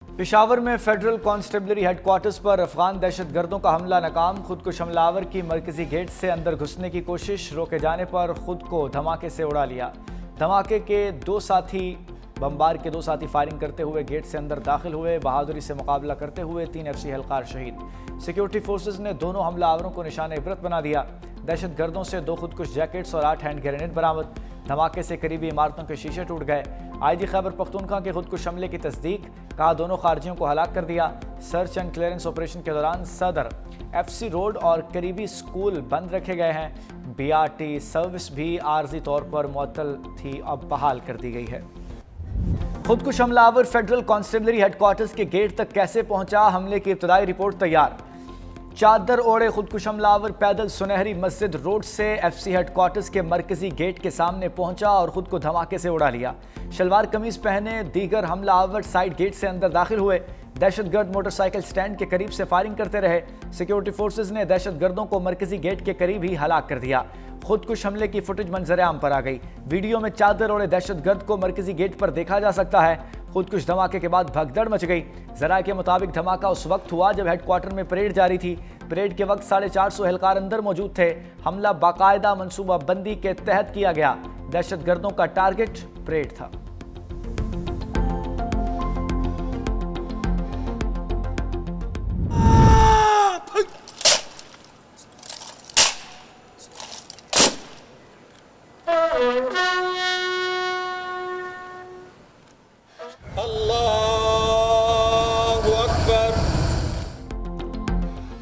पेशावर में federal constabulary headquarters पर अफगान दहशतगर्दों का हमला नाकाम। खुदकुश हमलावर की मरकजी गेट से अंदर घुसने की कोशिश, रोके जाने पर खुद को धमाके से उड़ा लिया। धमाके के बमबार के दो साथी फायरिंग करते हुए गेट से अंदर दाखिल हुए। बहादुरी से मुकाबला करते हुए 3 FC हलकार शहीद। सिक्योरिटी फोर्सेज ने दोनों हमलावरों को निशाने इबरत बना दिया। दहशतगर्दों से 2 खुदकुश जैकेट्स और 8 हैंड ग्रेनेड बरामद। धमाके से करीबी इमारतों के शीशे टूट गए। IG खैबर पख्तूनख्वा के खुदकुश हमले की तस्दीक, कहा दोनों खारजियों को हलाक कर दिया। सर्च एंड क्लियरेंस ऑपरेशन के दौरान सदर, FC रोड और करीबी स्कूल बंद रखे गए हैं। BRT सर्विस भी आर्जी तौर पर मुअत्तल थी, अब बहाल कर दी गई है। खुदकुश हमलावर फेडरल कांस्टेबलरी हेडक्वार्टर्स के गेट तक कैसे पहुंचा, हमले की इब्तदाई रिपोर्ट तैयार। चादर ओढ़े खुदकुश हमलावर पैदल सुनहरी मस्जिद रोड से FC हेडक्वार्टर्स के मरकजी गेट के सामने पहुंचा और खुद को धमाके से उड़ा लिया। शलवार कमीज पहने दीगर हमलावर साइड गेट से अंदर दाखिल हुए। दहशतगर्द मोटरसाइकिल स्टैंड के करीब से फायरिंग करते रहे। सिक्योरिटी फोर्सेज ने दहशतगर्दों को मरकजी गेट के करीब ही हलाक कर दिया। खुदकुश हमले की फुटेज मंजर आम पर आ गई। वीडियो में चादर ओढ़े दहशतगर्द को मरकजी गेट पर देखा जा सकता है। खुदकुश धमाके के बाद भगदड़ मच गई। जराये के मुताबिक धमाका उस वक्त हुआ जब हेडक्वार्टर में परेड जारी थी। परेड के वक्त 450 एहलकार अंदर मौजूद थे। हमला बाकायदा मनसूबा बंदी के तहत किया गया। दहशतगर्दों का टारगेट परेड था।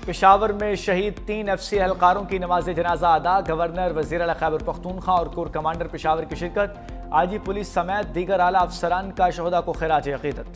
पेशावर में शहीद 3 FC एहलकारों की नमाज जनाजा अदा। गवर्नर, वज़ीर आला खैबर पख्तूनख्वा और कोर कमांडर पेशावर की शिरकत। IG पुलिस समेत दीगर आला अफसरान का शहदा को खिराज अकीदत।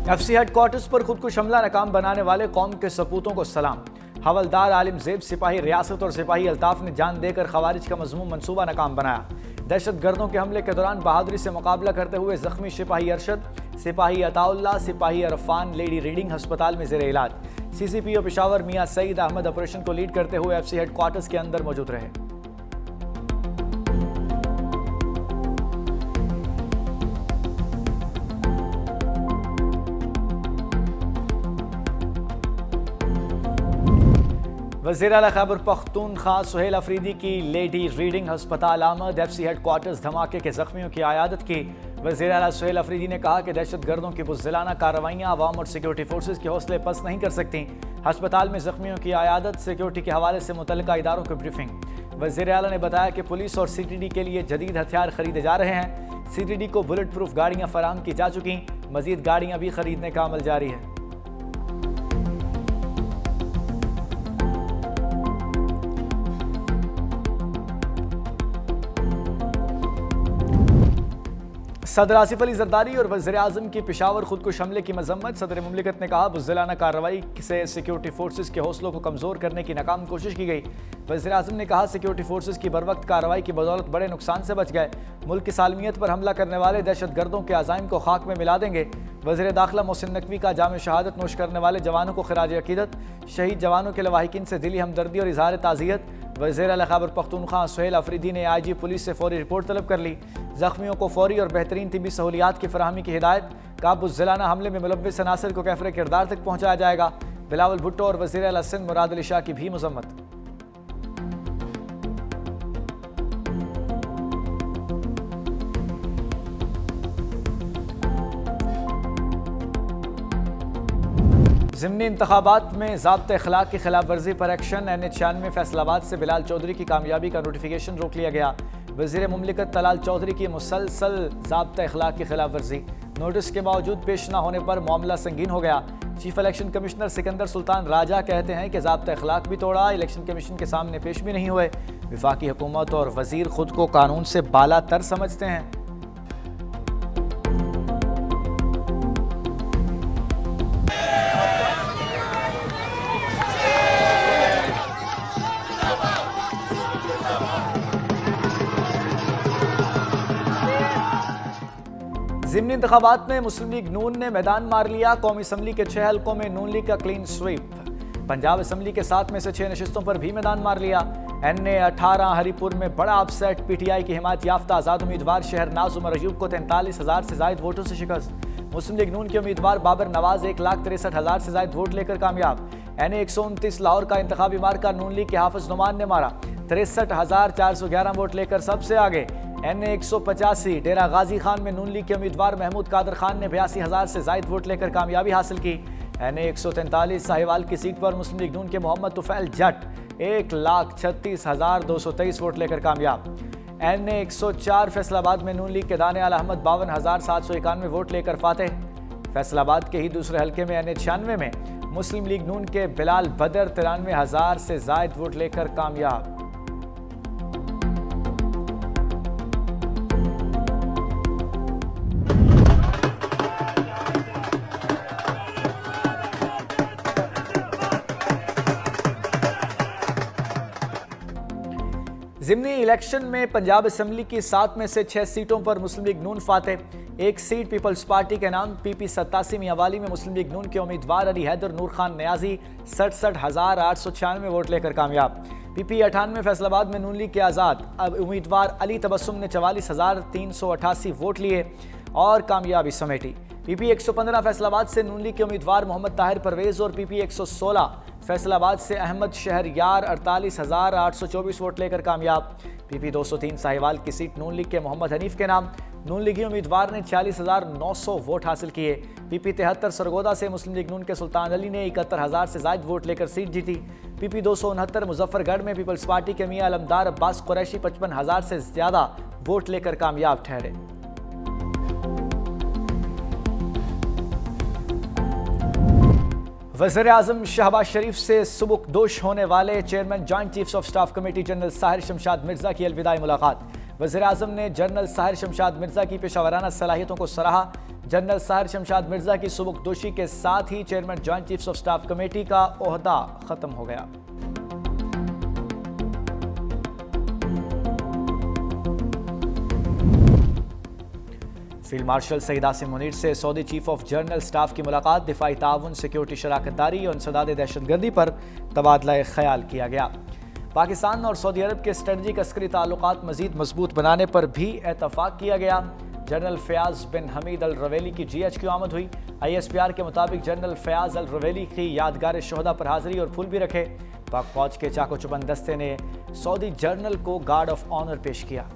FC हेडक्वार्टर्स पर खुदकुश हमला नाकाम बनाने वाले कौम के सपूतों को सलाम। हवलदार आलिम ज़ेब, सिपाही रियासत और सिपाही अल्ताफ ने जान देकर खवारिज का मज़मूम मंसूबा नाकाम बनाया। दहशतगर्दों के हमले के दौरान बहादुरी से मुकाबला करते हुए जख्मी सिपाही अरशद, सिपाही अताउल्ला, सिपाही अरफान लेडी रीडिंग अस्पताल में ज़ेरे इलाज। CCPO पेशावर मियां सईद अहमद ऑपरेशन को लीड करते हुए FC हेडक्वार्टर्स के अंदर मौजूद रहे। वज़ीर आला खैबर पख्तूनख्वा सुहेल अफरीदी की लेडी रीडिंग अस्पताल आमद। FC हेडक्वार्टर्स धमाके के जख्मियों की आयादत की। वज़ीर आला सुहेल अफरीदी ने कहा कि दहशतगर्दों की बुज़दिलाना कार्रवाइयाँ अवाम और सिक्योरिटी फोर्सेज के हौसले पस्त नहीं कर सकती। अस्पताल में जख्मियों की आयादत, सिक्योरिटी के हवाले से मुतल्लिका इदारों की ब्रीफिंग। वज़ीर आला ने बताया कि पुलिस और CTD के लिए जदीद हथियार खरीदे जा रहे हैं। CTD को बुलेट प्रूफ गाड़ियाँ फराहम की जा चुकी, मजीद गाड़ियाँ भी खरीदने का अमल जारी है। सदर आसिफ अली जरदारी और वज़ीर आज़म की पेशावर खुदकुश हमले की मजम्मत। सदर मुमलिकत ने कहा बुज़दिलाना कार्रवाई से सिक्योरिटी फोर्सेज के हौसलों को कमज़ोर करने की नाकाम कोशिश की गई। वज़ीर आज़म ने कहा सिक्योरिटी फोर्सेज की बरवक्त कार्रवाई की बदौलत बड़े नुकसान से बच गए। मुल्क की सालमियत पर हमला करने वाले दहशतगर्दों के अज़ाइम को खाक में मिला देंगे। वज़ीर दाखिला मोहसिन नकवी का जाम शहादत नोश करने वाले जवानों को खिराज अकीदत। शहीद जवानों के लवाहिकीन से दिली हमदर्दी और इजहार ताज़ियत। वज़ीर आला खैबर पख्तूनख्वा सुहेल अफरीदी ने IG पुलिस से फौरी रिपोर्ट तलब कर ली। जख्मियों को फौरी और बेहतरीन तिबी सहूलियात की फराहमी की हिदायत। का बुज़दिलाना हमले में मुलव्विस अनासर को कैफरे किरदार तक पहुँचाया जाएगा। बिलावल भुट्टो और वज़ीर आला सिंध मुराद अली शाह की भी मजम्मत। ज़िमनी इंतखाबात में ज़ाब्ते अखलाक की खिलाफ वर्जी पर एक्शन। NH-96 फैसलाबाद से बिलाल चौधरी की कामयाबी का नोटिफिकेशन रोक लिया गया। वज़ीर मुमलिकत तलाल चौधरी की मुसलसल ज़ाब्ते अखलाक की खिलाफ वर्जी, नोटिस के बावजूद पेश न होने पर मामला संगीन हो गया। Chief election commissioner Sikandar Sultan Raja कहते हैं कि ज़ाब्ते अखलाक भी तोड़ा, इलेक्शन कमीशन के सामने पेश भी नहीं हुए। वफाकी हुकूमत और वज़ीर खुद को कानून से बाला तर समझते हैं। ज़िमनी इंतखाबात में मुस्लिम लीग नून ने मैदान मार लिया। कौमी असम्बली के 6 हल्कों में नून लीग का क्लीन स्वीप। पंजाब असम्बली के 7 में से 6 नशिस्तों पर भी मैदान मार लिया। NA18 हरिपुर में बड़ा अपसेट, PTI की हिमायत याफ्ता आज़ाद उम्मीदवार शहरनाज उमर अयूब को 43,000 से ज्यादा वोटों से शिकस्त। मुस्लिम लीग नून के उम्मीदवार बाबर नवाज 1,63,000 से ज्यादा वोट लेकर कामयाब। NA129 लाहौर का इंतखाबी मार्का नून लीग के हाफिज नुमान ने मारा, 63,411 वोट लेकर सबसे आगे। NA185 डेरा गाजी खान में नून लीग के उम्मीदवार महमूद कादर खान ने 82,000 से ज्यादा वोट लेकर कामयाबी हासिल की। NA143 साहिवाल की सीट पर मुस्लिम लीग नून के मोहम्मद तुफैल जट 1,36,223 वोट लेकर कामयाब। NA104 फैसलाबाद में नून लीग के दाने आल अहमद 52,791 वोट लेकर फातेह। फैसलाबाद के ही दूसरे हल्के में NA96 में मुस्लिम लीग नून के बिलाल बदर 93,000 से ज्यादा वोट लेकर कामयाब। ज़िमनी इलेक्शन में पंजाब असेंबली की 7 में से 6 सीटों पर मुस्लिम लीग नून फातेह। एक सीट पीपल्स पार्टी के नाम PP 87 मियांवाली में मुस्लिम लीग नून के उम्मीदवार अली हैदर नूर खान न्याजी 67,896 वोट लेकर कामयाब। PP 98 फैसलाबाद में नून लीग के आज़ाद उम्मीदवार अली तबस्सुम ने 44,388 वोट लिए और कामयाबी समेटी। PP 115 फैसलाबाद से नून लीग के उम्मीदवार मोहम्मद ताहिर परवेज और PP 116 फैसलाबाद से अहमद शहरयार 48,824 वोट लेकर कामयाब। PP 203 साहिवाल की सीट नून लीग के मोहम्मद हनीफ के नाम नून लीगी उम्मीदवार ने 40,900 वोट हासिल किए। PP 73 सरगोदा से मुस्लिम लीग नून के सुल्तान अली ने 71,000 से ज्यादा वोट लेकर सीट जीती। PP 269 मुजफ्फरगढ़ में पीपल्स पार्टी के मियां अलमदार अब्बास कुरैशी 55,000 से ज्यादा वोट लेकर कामयाब ठहरे। वज़ीर-ए-आज़म शहबाज शरीफ से सुबुकदोश होने वाले chairman joint chiefs of staff committee general Sahir Shamshad Mirza की अलविदाई मुलाकात। वज़ीर-ए-आज़म ने जनरल साहिर शमशाद मिर्जा की पेशावराना सलाहियतों को सराहा। जनरल साहिर शमशाद मिर्जा की सुबुकदोशी के साथ ही chairman joint chiefs of staff committee का ओहदा खत्म हो गया। फील्ड मार्शल सईद आसिम मुनीर से Saudi chief of general staff की मुलाकात। दिफाई ताउन, सिक्योरिटी शराकतदारी और इंसदाद दहशतगर्दी पर तबादला ख्याल किया गया। पाकिस्तान और सऊदी अरब के स्ट्रेटजिक अस्करी ताल्लुकात मजीद मजबूत बनाने पर भी एतफाक किया गया। जनरल फयाज बिन हमीद अल रवेली की GH की आमद हुई। ISPR के मुताबिक जनरल फयाज अल रवेली की यादगार शोहदा पर हाजिरी और फूल भी रखे। पाक फौज के चाको चुबंद दस्ते ने सऊदी जनरल को गार्ड ऑफ ऑनर पेश किया।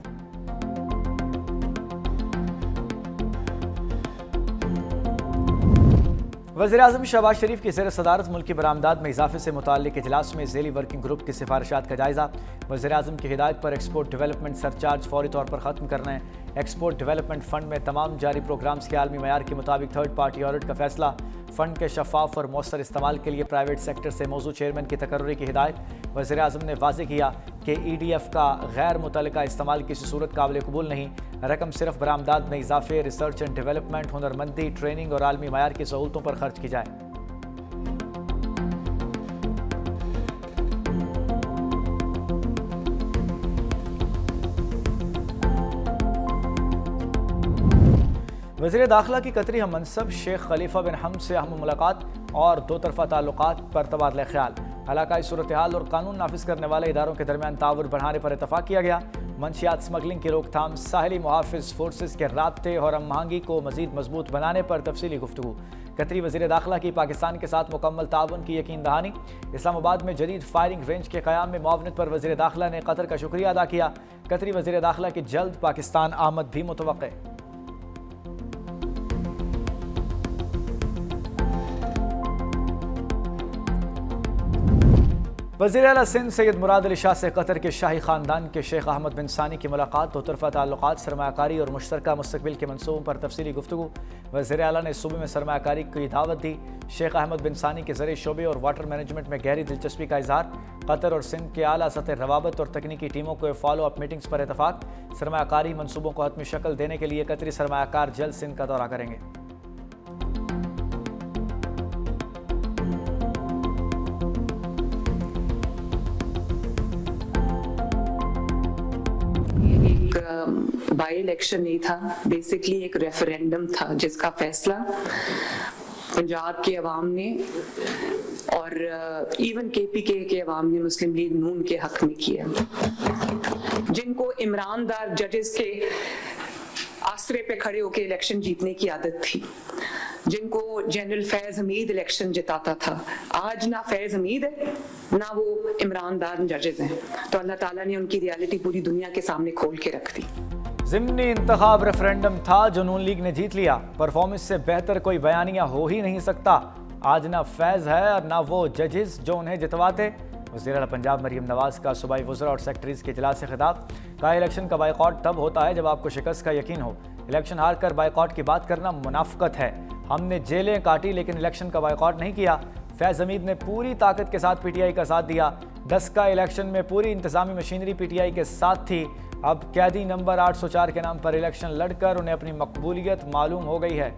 वज़ीर-ए-आज़म शहबाज शरीफ की ज़ेर सदारत मुल्की बरामदात में इजाफे से मुताल्लिक इजलास में ज़ेली वर्किंग ग्रुप की सिफारिशात का जायज़ा। वज़ीर-ए-आज़म की हिदायत पर एक्सपोर्ट डेवलपमेंट सरचार्ज फौरी तौर पर ख़त्म करना है। एक्सपोर्ट डेवलपमेंट फ़ंड में तमाम जारी प्रोग्राम्स के आलमी मयार के मुताबिक थर्ड पार्टी ऑडिट का फैसला। फ़ंड के शफाफ और मौसर इस्तेमाल के लिए प्राइवेट सेक्टर से मौजूद चेयरमैन की तकर्री की हिदायत। वज़ीर-ए-आज़म ने वाज़ेह किया कि EDF का गैर मुतल्लिका इस्तेमाल किसी सूरत काबिल कबूल नहीं। रकम सिर्फ बरामदात में इजाफे, रिसर्च एंड डेवलपमेंट, हुनरमंदी, ट्रेनिंग और आलमी मयार की सहूलतों पर खर्च की जाए। वज़ीर दाखिला की कतरी हम मनसब शेख खलीफा बिन हमद से अहम मुलाकात और दो तरफा ताल्लुकात पर तबादला ख्याल। इलाकाई सूरत हाल और कानून नाफिज करने वाले इदारों के दरमियान ताउन बढ़ाने पर इतफाक किया गया। मंशियात स्मगलिंग की रोकथाम, साहिली मुहाफिज फोर्सेस के राब्ते और हम आहंगी को मजीद मजबूत बनाने पर तफसीली गुफ्तगू। कतरी वज़ीर दाखिला की पाकिस्तान के साथ मुकम्मल ताउन की यकीन दहानी। इस्लामाबाद में जदीद फायरिंग रेंज के क़याम में मुआवनत पर वज़ीर दाखिला ने कतर का शुक्रिया अदा किया। कतरी वज़ीर दाखिला की जल्द पाकिस्तान आमद भी मुतवक्के। वज़ीर आला सिंध सैयद मुराद अली शाह से कतर के शाही ख़ानदान के शेख अहमद बिन सानी की मुलाकात। दो तरफ़ा ताल्लुकात, सरमायाकारी और मुश्तरका मुस्तक़बिल के मनसूबों पर तफसीली गुफ्तगू। वज़ीर आला ने सूबे में सरमायाकारी की दावत दी। शेख अहमद बिन सानी के ज़रिए शोबे और वाटर मैनेजमेंट में गहरी दिलचस्पी का इजहार। कतर और सिंध के आला सतह रवाबत और तकनीकी टीमों को फॉलो अप मीटिंग्स पर इतफाक। सरमायाकारी मनसूबों को हतमी शक्ल देने के लिए कतरी सरमायाकार जल्द सिंध का दौरा करेंगे। बाई इलेक्शन नहीं था, बेसिकली एक रेफरेंडम था जिसका फैसला पंजाब के अवाम ने और इवन KPK के अवामी मुस्लिम लीग नून के हक में किया, जिनको ईमानदार जजेस के आसरे पे खड़े होकर इलेक्शन जीतने की आदत थी, जिनको जनरल फैज हमीद इलेक्शन जिताता था, आज ना फैज हमीद है ना वो ईमानदार जजेस हैं। तो अल्लाह ताला ने उनकी रियलिटी पूरी दुनिया के सामने खोल के रख दी। ज़िमनी इंतखाब रेफरेंडम था जो नून लीग ने जीत लिया। परफॉर्मेंस से बेहतर कोई बयानिया हो ही नहीं सकता। आज ना फैज है और ना वो जजेस जो उन्हें जितवाते। वज़ीर आला पंजाब मरीम नवाज का सूबाई वज़रा और सेक्रेटरीज़ के इजलास से खिताब। कहा, इलेक्शन का बाइकॉट तब होता है जब आपको शिकस्त का यकीन हो। इलेक्शन हार कर बाइकॉट की बात करना मुनाफिकत है। हमने जेलें काटी लेकिन इलेक्शन का बाइकॉट नहीं किया। फैज़ हमीद ने पूरी ताकत के साथ PTI का साथ दिया। 10 का इलेक्शन में पूरी इंतजामी मशीनरी PTI के साथ थी। अब कैदी नंबर 804 के नाम पर इलेक्शन लड़कर उन्हें अपनी मकबूलियत मालूम हो गई है।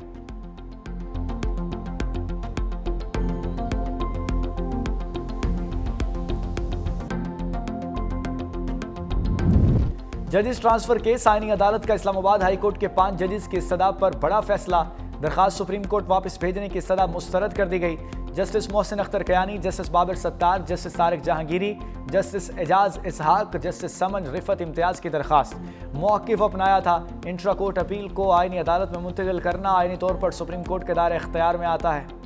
जजेस ट्रांसफर केस आईनी अदालत का इस्लामाबाद हाई कोर्ट के 5 जजेस की इस्तदा पर बड़ा फैसला। दरखास्त सुप्रीम कोर्ट वापस भेजने की इस्तदा मुस्तरद कर दी गई। Justice Mohsin Akhtar Kayani, justice Babar Sattar, justice Tariq Jahangiri, justice Ejaz Ishaq, justice Saman Rifat Imtiaz की दरखास्त। मौक़िफ़ अपनाया था। इंट्रा कोर्ट अपील को आईनी अदालत में मुंतकिल करना आईनी तौर पर सुप्रीम कोर्ट के दायरे इख्तियार में आता है।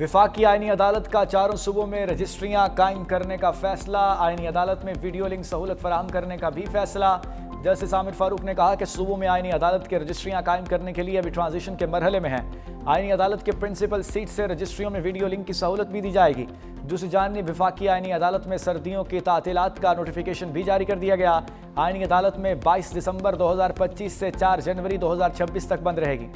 विफाकी आईनी अदालत का 4 सूबों में रजिस्ट्रियां कायम करने का फैसला। आईनी अदालत में वीडियो लिंक सहूलत फराहम करने का भी फैसला। जस्टिस आमिर फारूक ने कहा कि सूबों में आईनी अदालत के रजिस्ट्रियां कायम करने के लिए अभी ट्रांजिशन के मरहले में है। आईनी अदालत के प्रिंसिपल सीट से रजिस्ट्रियों में वीडियो लिंक की सहूलत भी दी जाएगी। दूसरी जानिब विफाकी आईनी अदालत में सर्दियों की तातीलात का नोटिफिकेशन भी जारी कर दिया गया। आईनी अदालत में 22 दिसंबर 2025 से 4 जनवरी 2026 तक बंद रहेगी।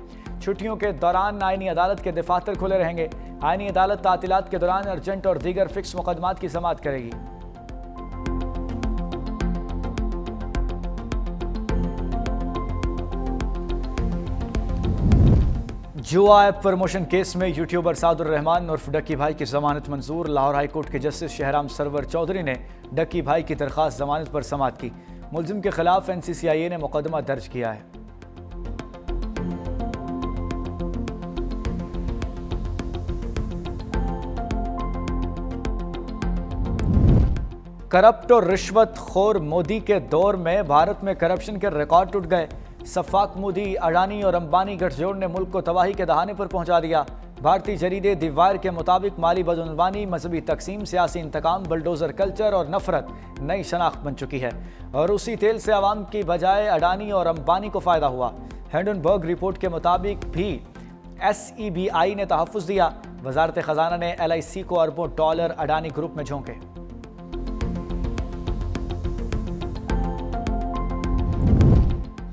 छुट्टियों के दौरान आईनी अदालत के दफातर खुले रहेंगे। आईनी अदालत तातीलात के दौरान अर्जेंट और दीगर फिक्स मुकदमात की समाअत करेगी। जुआ ऐप प्रमोशन केस में यूट्यूबर सादुर रहमान उर्फ डक्की भाई की जमानत मंजूर। लाहौर हाई कोर्ट के जस्टिस शहराम सरवर चौधरी ने डक्की भाई की दरखास्त जमानत पर समाअत की। मुलजिम के खिलाफ NCCIA ने मुकदमा दर्ज किया है। करप्ट और रिश्वत खोर मोदी के दौर में भारत में करप्शन के रिकॉर्ड टूट गए। सफाक मोदी, अडानी और अंबानी गठजोड़ ने मुल्क को तबाही के दहाने पर पहुंचा दिया। भारतीय जरीदे दी वायर के मुताबिक माली बदउनवानी, मजहबी तकसीम, सियासी इंतकाम, बलडोजर कल्चर और नफरत नई शनाख्त बन चुकी है और उसी तेल से आवाम की बजाय अडानी और अंबानी को फ़ायदा हुआ। हिंडनबर्ग रिपोर्ट के मुताबिक भी SEBI ने तहफ़्फ़ुज़ दिया। वजारत ख़जाना ने LIC को अरबों डॉलर अडानी ग्रुप में झोंके।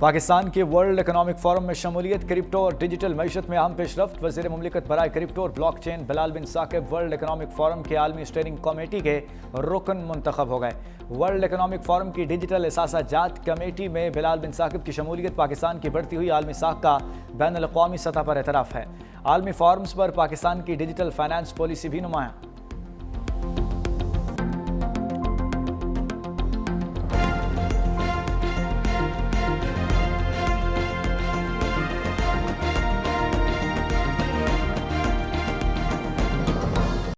पाकिस्तान के वर्ल्ड इकोनॉमिक फोरम में शमूलियत। क्रिप्टो और डिजिटल मईशत में अहम पेशरफ्त। वज़ीर मुमलिकत बराए क्रिप्टो और ब्लॉकचेन बिलाल बिन साकिब वर्ल्ड इकोनॉमिक फोरम के आलमी स्टीयरिंग कमेटी के रुकन मुंतखब हो गए। वर्ल्ड इकोनॉमिक फोरम की डिजिटल एहसासात कमेटी में बिलाल बिन साकिब की शमूलियत पाकिस्तान की बढ़ती हुई आलमी साख का बैनुल अक़वामी सतह पर एतराफ़ है। आलमी फोरम्स पर पाकिस्तान की डिजिटल फाइनेंस पॉलिसी भी नुमायां।